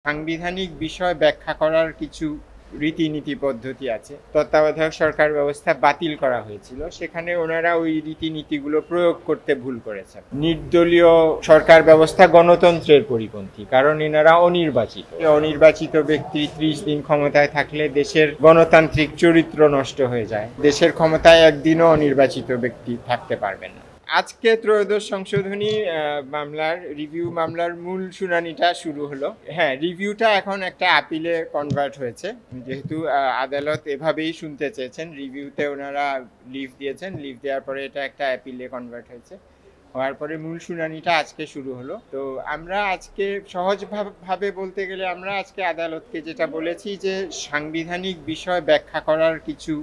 সাংবিধানিক বিষয় ব্যাখ্যা করার কিছু রীতিনীতি পদ্ধতি আছে। তত্ত্বাবধায়ক সরকার ব্যবস্থা বাতিল করা হয়েছিল, সেখানে ওনারা ওই রীতিনীতিগুলো প্রয়োগ করতে ভুল করেছেন। নির্দলীয় সরকার ব্যবস্থা গণতন্ত্রের পরিপন্থী, কারণ এনারা অনির্বাচিত ব্যক্তি 30 দিন ক্ষমতায় থাকলে দেশের গণতান্ত্রিক চরিত্র নষ্ট হয়ে যায়। দেশের ক্ষমতায় একদিনও অনির্বাচিত ব্যক্তি থাকতে পারবেন না। আজকে ত্রয়োদশ সংশোধনী রিভিউ মামলার মূল শুনানিটা শুরু হলো। হ্যাঁ, রিভিউটা এখন একটা আপিলে কনভার্ট হয়েছে, যেহেতু আদালত এভাবেই শুনতে চেয়েছেন। রিভিউতে ওনারা লিভ দিয়েছেন, লিভ দেওয়ার পরে এটা একটা আপিলে কনভার্ট হয়েছে। হওয়ার পরে মূল শুনানিটা আজকে শুরু হলো। তো আমরা আজকে সহজভাবে বলতে গেলে আমরা আজকে আদালতকে যেটা বলেছি যে সাংবিধানিক বিষয় ব্যাখ্যা করার কিছু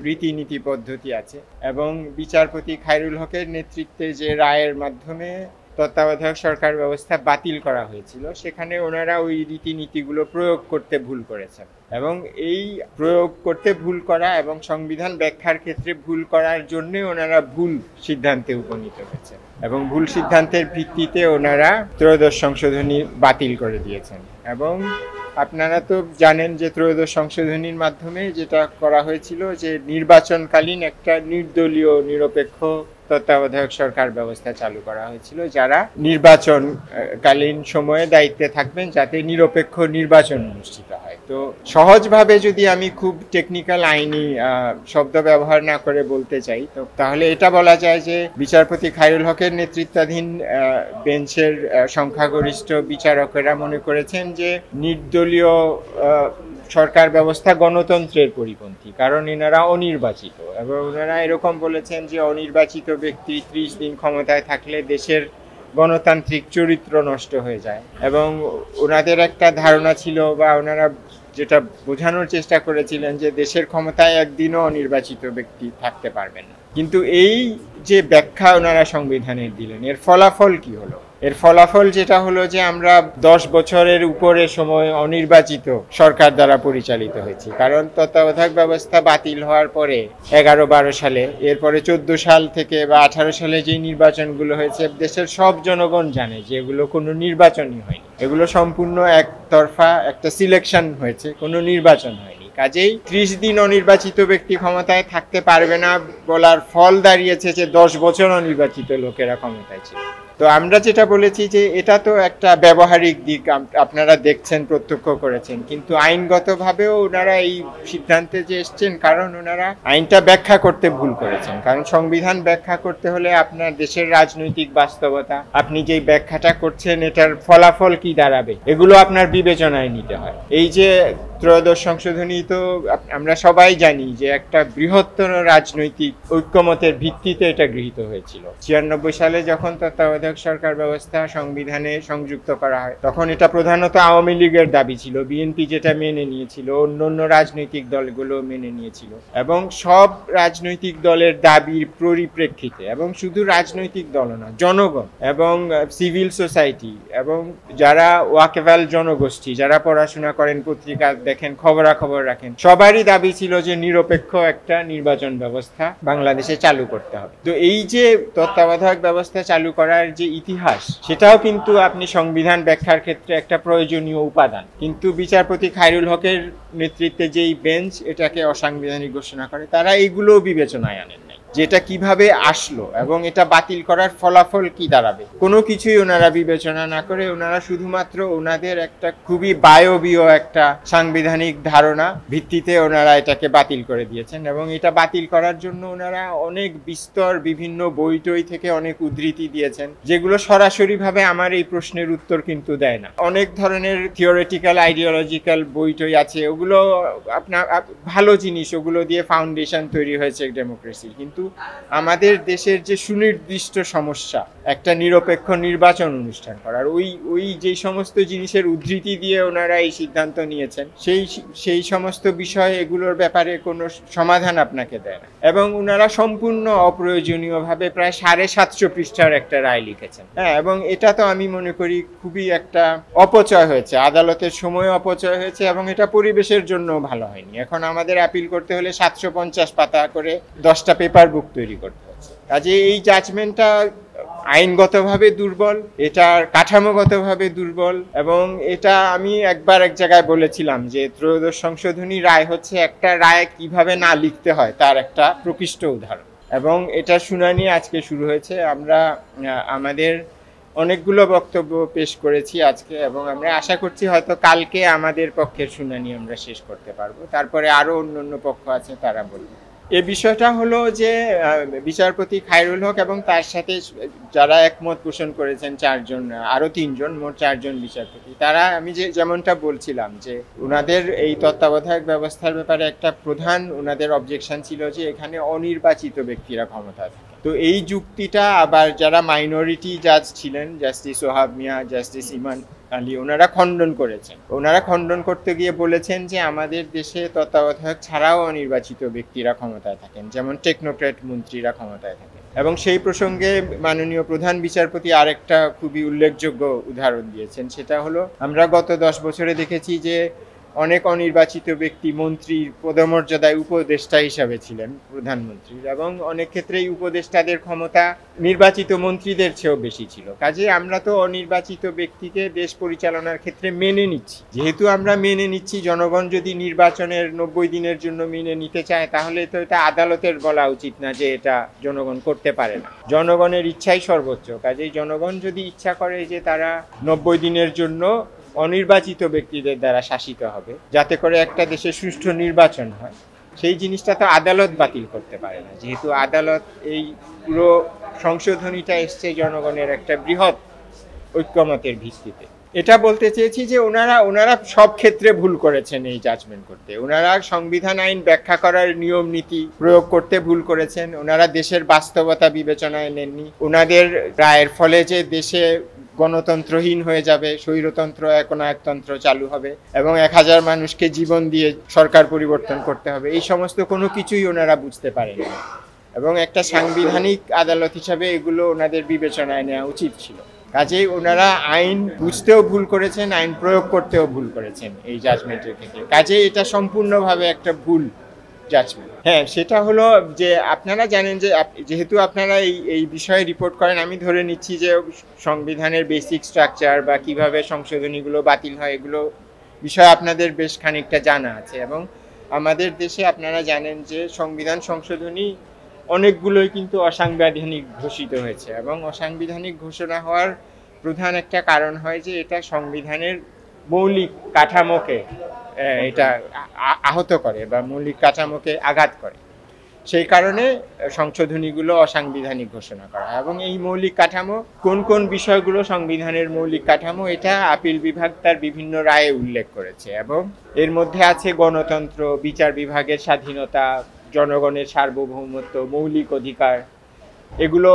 রীতিনীতি পদ্ধতি আছে, এবং বিচারপতি খায়রুল হকের নেতৃত্বে যে রায়ের মাধ্যমে তত্ত্বাবধায়ক সরকার ব্যবস্থা বাতিল করা হয়েছিল, সেখানে ওনারা ওই রীতিনীতিগুলো প্রয়োগ করতে ভুল করেছেন। এবং এই প্রয়োগ করতে ভুল করা এবং সংবিধান ব্যাখ্যার ক্ষেত্রে ভুল করার জন্য ওনারা ভুল সিদ্ধান্তে উপনীত হয়েছেন, এবং ভুল সিদ্ধান্তের ভিত্তিতে ওনারা ত্রয়োদশ সংশোধনী বাতিল করে দিয়েছেন। এবং আপনারা তো জানেন যে ত্রয়োদশ সংশোধনীর মাধ্যমে যেটা করা হয়েছিল যে নির্বাচনকালীন একটা নির্দলীয় নিরপেক্ষ তত্ত্বাবধায়ক সরকার ব্যবস্থা চালু করা হয়েছিল, যারা নির্বাচনকালীন সময়ে দায়িত্বে থাকবেন যাতে নিরপেক্ষ নির্বাচন অনুষ্ঠিত হয়। তো সহজভাবে যদি আমি খুব টেকনিক্যাল আইনি শব্দ ব্যবহার না করে বলতে চাই, তো তাহলে এটা বলা যায় যে বিচারপতি খায়রুল হকের নেতৃত্বাধীন বেঞ্চের সংখ্যাগরিষ্ঠ বিচারকেরা মনে করেছেন যে নির্দলীয় সরকার ব্যবস্থা গণতন্ত্রের পরিপন্থী, কারণ এনারা অনির্বাচিত। এবং ওনারা এরকম বলেছেন যে অনির্বাচিত ব্যক্তি 30 দিন ক্ষমতায় থাকলে দেশের গণতান্ত্রিক চরিত্র নষ্ট হয়ে যায়। এবং ওনাদের একটা ধারণা ছিল, বা ওনারা যেটা বোঝানোর চেষ্টা করেছিলেন, যে দেশের ক্ষমতায় একদিনও অনির্বাচিত ব্যক্তি থাকতে পারবেন না। কিন্তু এই যে ব্যাখ্যা ওনারা সংবিধানের দিলেন, এর ফলাফল কি হলো? এর ফলাফল যেটা হলো যে আমরা 10 বছরের উপরে সময় অনির্বাচিত সরকার দ্বারা পরিচালিত হয়েছে, কারণ তত্ত্বাবধায়ক ব্যবস্থা বাতিল হওয়ার পরে 11-12 সালে, এরপরে 14 সাল থেকে বা 18 সালে যে নির্বাচনগুলো হয়েছে, দেশের সব জনগণ জানে যে এগুলো কোনো নির্বাচনই হয়নি, এগুলো সম্পূর্ণ একতরফা একটা সিলেকশন হয়েছে, কোনো নির্বাচন হয়নি। কাজেই 30 দিন অনির্বাচিত ব্যক্তি ক্ষমতায় থাকতে পারবে না বলার ফল দাঁড়িয়েছে যে 10 বছর অনির্বাচিত লোকেরা ক্ষমতায় ছিল। তো আমরা যেটা বলেছি যে এটা তো একটা ব্যবহারিক দিক, আপনারা দেখছেন, প্রত্যক্ষ করেছেন, কিন্তু আইনগতভাবেও ওনারা এই সিদ্ধান্তে যে এসছেন কারণ ওনারা আইনটা ব্যাখ্যা করতে ভুল করেছেন। কারণ সংবিধান ব্যাখ্যা করতে হলে আপনার দেশের রাজনৈতিক বাস্তবতা, আপনি যেই ব্যাখ্যাটা করছেন এটার ফলাফল কি দাঁড়াবে, এগুলো আপনার বিবেচনায় নিতে হয়। এই যে ত্রয়োদশ সংশোধনী, তো আমরা সবাই জানি যে একটা বৃহত্তর রাজনৈতিক ঐক্যমতের ভিত্তিতে এটা গৃহীত হয়েছিল। 96 সালে যখন তত্ত্বাবধায়ক সরকার ব্যবস্থা সংবিধানে সংযুক্ত করা হয়, তখন এটা প্রধানত আওয়ামী লীগের দাবি ছিল, বিএনপি যেটা মেনে নিয়েছিল, অন্যান্য রাজনৈতিক দলগুলো মেনে নিয়েছিল। এবং সব রাজনৈতিক দলের দাবির পরিপ্রেক্ষিতে, এবং শুধু রাজনৈতিক দল না, জনগণ এবং সিভিল সোসাইটি এবং যারা ওয়াকেফাল জনগোষ্ঠী, যারা পড়াশোনা করেন, পত্রিকা দেখেন, খবরাখবর রাখেন, সবারই দাবি ছিল যে নিরপেক্ষ একটা নির্বাচন ব্যবস্থা বাংলাদেশে চালু করতে হবে। তো এই যে তত্ত্বাবধায়ক ব্যবস্থা চালু করার যে ইতিহাস, সেটাও কিন্তু আপনি সংবিধান ব্যাখ্যার ক্ষেত্রে একটা প্রয়োজনীয় উপাদান। কিন্তু বিচারপতি খায়রুল হকের নেতৃত্বে যেই বেঞ্চ এটাকে অসাংবিধানিক ঘোষণা করে, তারা এইগুলোও বিবেচনায় আনেন নাই, যেটা কিভাবে আসলো এবং এটা বাতিল করার ফলাফল কি দাঁড়াবে, কোনো কিছুই ওনারা বিবেচনা না করে ওনারা শুধুমাত্র ওনাদের একটা খুবই বায়বীয় একটা সাংবিধানিক ধারণা ভিত্তিতে ওনারা এটাকে বাতিল করে দিয়েছেন। এবং এটা বাতিল করার জন্য ওনারা অনেক বিস্তর বিভিন্ন বই-টই থেকে অনেক উদ্ধৃতি দিয়েছেন, যেগুলো সরাসরিভাবে আমার এই প্রশ্নের উত্তর কিন্তু দেয় না। অনেক ধরনের থিওরিটিক্যাল আইডিওলজিক্যাল বই-টই আছে, ওগুলো আপনার ভালো জিনিস, ওগুলো দিয়ে ফাউন্ডেশন তৈরি হয়েছে ডেমোক্রেসির। কিন্তু আমাদের দেশের যে সুনির্দিষ্ট সমস্যা, একটা নিরপেক্ষ নির্বাচন অনুষ্ঠান করার, ওই যে সমস্ত জিনিসের উদ্ধৃতি দিয়ে ওনারা এই সিদ্ধান্ত নিয়েছেন, সেই সমস্ত বিষয়, এগুলোর ব্যাপারে কোনো সমাধান আপনাকে দেয় না। এবং ওনারা সম্পূর্ণ অপ্রয়োজনীয়ভাবে প্রায় 750 পৃষ্ঠার একটা রায় লিখেছেন। হ্যাঁ, এবং এটা তো আমি মনে করি খুবই একটা অপচয় হয়েছে, আদালতের সময় অপচয় হয়েছে, এবং এটা পরিবেশের জন্য ভালো হয়নি। এখন আমাদের আপিল করতে হলে 750 পাতা করে 10টা পেপার বুক তৈরি করতে হচ্ছে। কাজে এই জাজমেন্টটা আইনগতভাবে দুর্বল, এটার কাঠামোগতভাবে দুর্বল, এবং এটা আমি একবার এক জায়গায় বলেছিলাম যে ত্রয়োদশ সংশোধনী রায় হচ্ছে একটা রায় কিভাবে না লিখতে হয় তার একটা প্রকৃষ্ট উদাহরণ। এবং এটা শুনানি আজকে শুরু হয়েছে। আমরা আমাদের অনেকগুলো বক্তব্য পেশ করেছি আজকে, এবং আমরা আশা করছি হয়তো কালকে আমাদের পক্ষের শুনানি আমরা শেষ করতে পারবো, তারপরে আরো অন্য পক্ষ আছে তারা বলবে। এই বিষয়টা হলো যে বিচারপতি খায়রুল হক এবং তার সাথে যারা একমত পোষণ করেছেন চারজন, আরো তিনজন, মোট চারজন বিচারপতি, তারা আমি যেমনটা বলছিলাম যে ওনাদের এই তত্ত্বাবধায়ক ব্যবস্থার ব্যাপারে একটা প্রধান ওনাদের অবজেকশন ছিল যে এখানে অনির্বাচিত ব্যক্তিরা ক্ষমতা থাকে। তো এই যুক্তিটা আবার যারা মাইনরিটি জাজ ছিলেন, জাস্টিস সোহাব মিয়া, জাস্টিস ইমান আলী, ওনারা খণ্ডন করেছেন। ওনারা খণ্ডন করতে গিয়ে বলেছেন যে আমাদের দেশে তত্ত্বাবধায়ক ছাড়াও অনির্বাচিত ব্যক্তিরা ক্ষমতায় থাকেন, যেমন টেকনোক্র্যাট মন্ত্রীরা ক্ষমতায় থাকেন। এবং সেই প্রসঙ্গে মাননীয় প্রধান বিচারপতি আরেকটা খুবই উল্লেখযোগ্য উদাহরণ দিয়েছেন, সেটা হলো আমরা গত 10 বছরে দেখেছি যে অনেক অনির্বাচিত ব্যক্তি মন্ত্রীর পদমর্যাদায় উপদেষ্টা হিসাবে ছিলেন প্রধানমন্ত্রীর, এবং অনেক ক্ষেত্রেই উপদেষ্টাদের ক্ষমতা নির্বাচিত মন্ত্রীদের চেয়েও বেশি ছিল। কাজে আমরা তো অনির্বাচিত ব্যক্তিকে দেশ পরিচালনার ক্ষেত্রে মেনে নিচ্ছি। যেহেতু আমরা মেনে নিচ্ছি, জনগণ যদি নির্বাচনের 90 দিনের জন্য মেনে নিতে চায়, তাহলে তো এটা আদালতের বলা উচিত না যে এটা জনগণ করতে পারে না। জনগণের ইচ্ছাই সর্বোচ্চ। কাজেই জনগণ যদি ইচ্ছা করে যে তারা 90 দিনের জন্য অনির্বাচিত ব্যক্তিদের দ্বারা শাসিত হবে, যাতে করে একটা দেশে সুষ্ঠু নির্বাচন হয়, সেই জিনিসটা তো আদালত বাতিল করতে পারে না। যেহেতু আদালত, এই পুরো সংশোধনীটা এসছে জনগণের একটা বৃহৎ ঐক্যমতের ভিত্তিতে। এটা বলতে চেয়েছি যে ওনারা সব ক্ষেত্রে ভুল করেছেন এই জাজমেন্ট করতে। ওনারা সংবিধান আইন ব্যাখ্যা করার নিয়ম নীতি প্রয়োগ করতে ভুল করেছেন। ওনারা দেশের বাস্তবতা বিবেচনায় নেননি। ওনাদের রায়ের ফলে যে দেশে গণতন্ত্রহীন হয়ে যাবে, স্বৈরতন্ত্র, একনায়কতন্ত্র চালু হবে এবং 1000 মানুষকে জীবন দিয়ে সরকার পরিবর্তন করতে হবে, এই সমস্ত কোনো কিছুই ওনারা বুঝতে পারেন না। এবং একটা সাংবিধানিক আদালত হিসাবে এগুলো ওনাদের বিবেচনায় নেওয়া উচিত ছিল। কাজেই ওনারা আইন বুঝতেও ভুল করেছেন, আইন প্রয়োগ করতেও ভুল করেছেন এই জাজমেন্টের ক্ষেত্রে। কাজেই এটা সম্পূর্ণভাবে একটা ভুল জাজমেন্ট। হ্যাঁ, সেটা হলো যে আপনারা জানেন যে যেহেতু আপনারা এই বিষয়ে রিপোর্ট করেন, আমি ধরে নিচ্ছি যে সংবিধানের বেসিক স্ট্রাকচার বা কিভাবে সংশোধনীগুলো বাতিল হয় এগুলো বিষয়ে আপনাদের বেশ খানিকটা জানা আছে। এবং আমাদের দেশে আপনারা জানেন যে সংবিধান সংশোধনী অনেকগুলোই কিন্তু অসাংবিধানিক ঘোষিত হয়েছে, এবং অসাংবিধানিক ঘোষণা হওয়ার প্রধান একটা কারণ হয় যে এটা সংবিধানের মৌলিক কাঠামোকে এটা আহত করে বা মৌলিক কাঠামোকে আঘাত করে। সেই কারণে সংশোধনীগুলো অসাংবিধানিক ঘোষণা করা হয়। এবং এই মৌলিক কাঠামো কোন কোন বিষয়গুলো সংবিধানের মৌলিক কাঠামো, এটা আপিল বিভাগ তার বিভিন্ন রায়ে উল্লেখ করেছে। এবং এর মধ্যে আছে গণতন্ত্র, বিচার বিভাগের স্বাধীনতা, জনগণের সার্বভৌমত্ব, মৌলিক অধিকার, এগুলো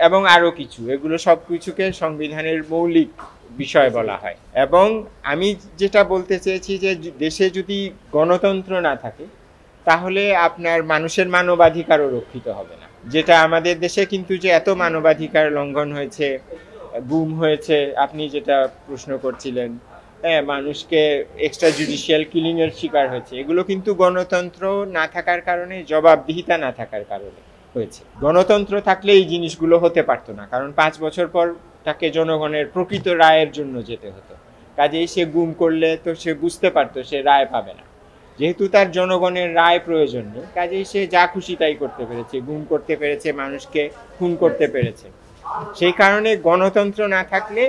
এবং আরো কিছু, এগুলো সব কিছুকে সংবিধানের মৌলিক বিষয় বলা হয়। এবং আমি যেটা বলতে চেয়েছি যে দেশে যদি গণতন্ত্র না থাকে, তাহলে আপনার মানুষের মানবাধিকারও রক্ষিত হবে না। যেটা আমাদের দেশে কিন্তু যে এত মানবাধিকার লঙ্ঘন হয়েছে, গুম হয়েছে, আপনি যেটা প্রশ্ন করছিলেন, হ্যাঁ, মানুষকে এক্সট্রা জুডিশিয়াল কিলিং এর শিকার হয়েছে, এগুলো কিন্তু গণতন্ত্র না থাকার কারণে, জবাবদিহিতা না থাকার কারণে হয়েছে। গণতন্ত্র থাকলে এই জিনিসগুলো হতে পারতো না, কারণ 5 বছর পর তাকে জনগণের প্রকৃত রায়ের জন্য যেতে হতো। কাজেই সে গুম করলে তো সে বুঝতে পারতো সে রায় পাবে না। যেহেতু তার জনগণের রায় প্রয়োজন নেই, কাজেই সে যা খুশি তাই করতে পেরেছে, গুম করতে পেরেছে, মানুষকে খুন করতে পেরেছে। সেই কারণে গণতন্ত্র না থাকলে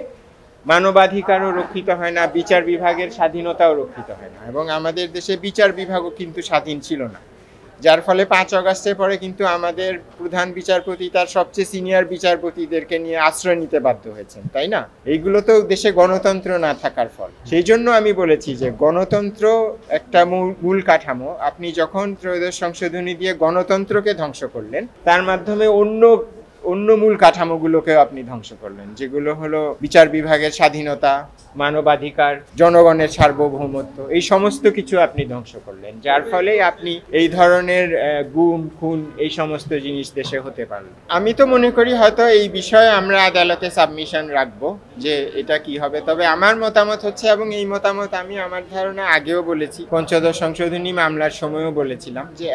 মানবাধিকারও রক্ষিত হয় না, বিচার বিভাগের স্বাধীনতাও রক্ষিত হয় না। এবং আমাদের দেশে বিচার বিভাগও কিন্তু স্বাধীন ছিল না, যার ফলে 5 আগস্টের পরে কিন্তু আমাদের প্রধান বিচারপতি তার সবচেয়ে সিনিয়র বিচারপতিদেরকে নিয়ে আশ্রয় নিতে বাধ্য হয়েছেন, তাই না? এইগুলো তো দেশে গণতন্ত্র না থাকার ফল। সেই জন্য আমি বলেছি যে গণতন্ত্র একটা মূল কাঠামো। আপনি যখন ত্রয়োদশ সংশোধনী দিয়ে গণতন্ত্রকে ধ্বংস করলেন, তার মাধ্যমে অন্য মূল কাঠামোগুলোকেও আপনি ধ্বংস করলেন, যেগুলো হলো বিচার বিভাগের স্বাধীনতা, মানবাধিকার, জনগণের সার্বভৌমত্ব, এই সমস্ত কিছু আপনি ধ্বংস করলেন, যার ফলে আপনি এই ধরনের গুম খুন এই সমস্ত জিনিস দেশে হতে পারল। আমি তো মনে করি হয়তো এই বিষয়ে আমরা আদালতে সাবমিশন রাখবো যে এটা কি হবে। তবে আমার মতামত হচ্ছে, এবং এই মতামত আমি আমার ধারণা আগেও বলেছি, পঞ্চদশ সংশোধনী মামলার সময়ও বলেছিলাম, যে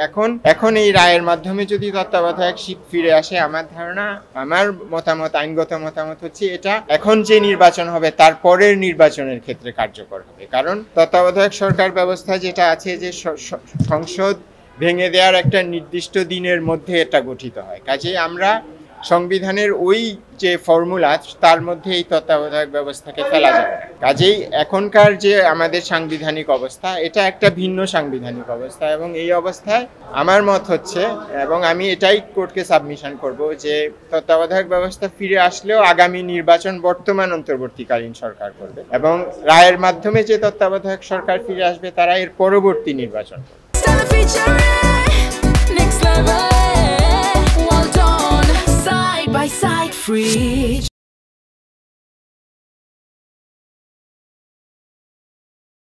এখন এই রায়ের মাধ্যমে যদি তত্ত্বাবধায়ক ফিরে আসে, আমার ধারণা ধারণা, আমার মতামত, আইনগত মতামত হচ্ছে এটা এখন যে নির্বাচন হবে তার পরের নির্বাচনের ক্ষেত্রে কার্যকর হবে। কারণ তত্ত্বাবধায়ক সরকার ব্যবস্থা যেটা আছে যে সংসদ ভেঙে দেওয়ার একটা নির্দিষ্ট দিনের মধ্যে এটা গঠিত হয়। কাজেই আমরা সংবিধানের ওই যে ফর্মুলা তার মধ্যে এই তত্ত্বাবধায়ক ব্যবস্থাকে ফেলা যাবে। কাজেই এখনকার যে আমাদের সাংবিধানিক অবস্থা এটা একটা ভিন্ন সাংবিধানিক অবস্থা, এবং এই অবস্থায় আমার মত হচ্ছে, এবং আমি এটাই কোর্টকে সাবমিশন করব, যে তত্ত্বাবধায়ক ব্যবস্থা ফিরে আসলেও আগামী নির্বাচন বর্তমান অন্তর্বর্তীকালীন সরকার করবে, এবং রায়ের মাধ্যমে যে তত্ত্বাবধায়ক সরকার ফিরে আসবে তারা এর পরবর্তী নির্বাচন করবে।